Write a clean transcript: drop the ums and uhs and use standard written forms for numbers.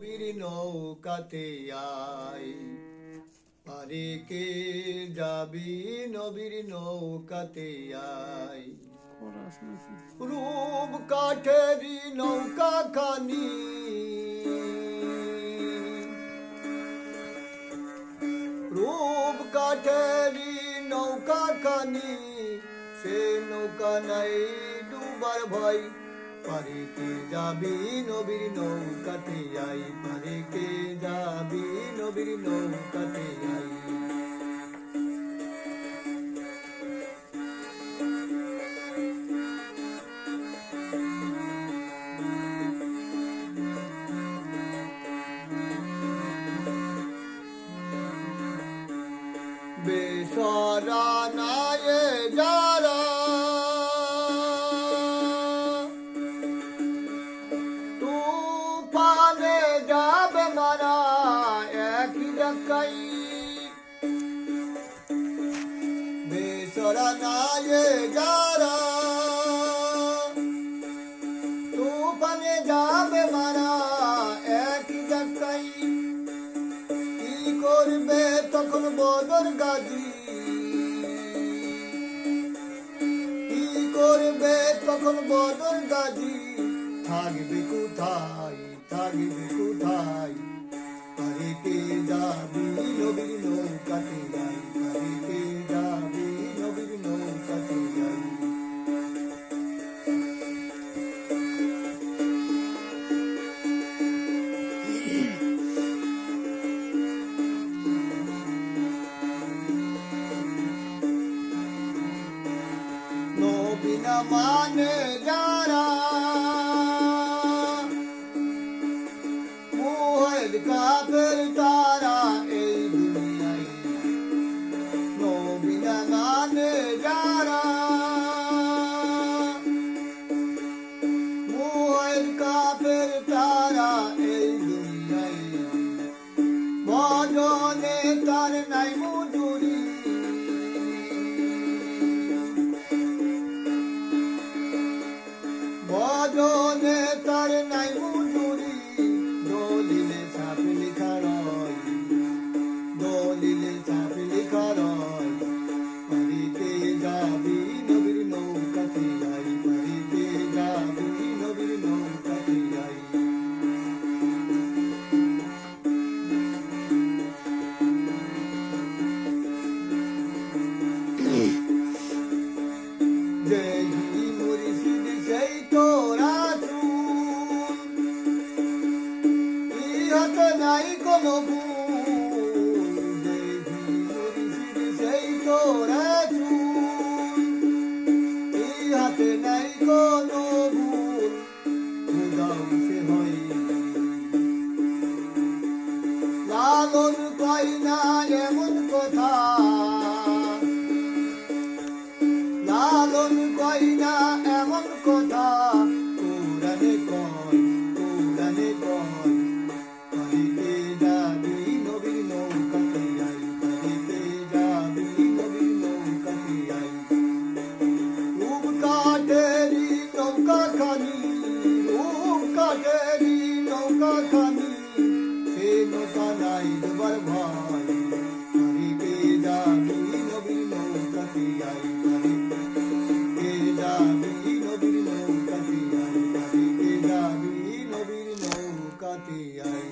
নবীর নৌকাতে আয় পারে কে যাবি নবীর নৌকাতে আয় রূপ কাঠেরি নৌকা খানি রূপ কাঠেরি নৌকা খানি সে নৌকা নাই ডুবার ভয় পারে কে যাবি নবীর নৌকাতে আই পারে কে যাবি নবীর নৌকাতে আই বেসরা নায়ে যারা তুফানে যাবে মারা একই ডাকাই বেসরা নায়ে যারা তুফানে যাবে মারা একই ডাকাই কি করবে তখন বদর গাজী কি করবে তখন বদর গাজী থাকবে কোথায় থাকবে কোথায় পারে কে যাবি নবীর নৌকাতে যাই পারে কে যাবি নবীর নৌকাতে যাই নবী না মানে যারা মুহেদ কাফের তারা এই দুনিয়ায় নবী না মানে যারা মুহেদ কাফের তারা এই দুনিয়ায় ভজনে তার নাই মজুরি ভজনে তার নাই মজুরি দলিলে ছাপ লেখা রয় দলিলে ছাপ লেখা রয় পারিতে যাবি নবীর নৌকাতে যাই পারিতে যাবি নবীর নৌকাতে যাই যেই মুর্শিদ সেই তোরা ইহাতে নাই কোনো ভুল যেই মুর্শিদ সেই তোরা ইহাতে নাই কোনো ভুল খুদাও সে হয় লালন কয় না এমন কথা লালন কয় না এমন কথা কোরআনে কয় পারিতে যাবি নবীর নৌকাতে যাই পারিতে যাবি নবীর নৌকাতে যাই রূপ কাঠেরি নৌকা খানি রূপ কাঠেরি নৌকা খানি সে নৌকা নাই ডুবার ভয় পারিতে যাবি নবীর নৌকাতে যাই পারিতে যাবি নবীর নৌকাতে যাই পারিতে যাবি নবীর নৌকাতে যাই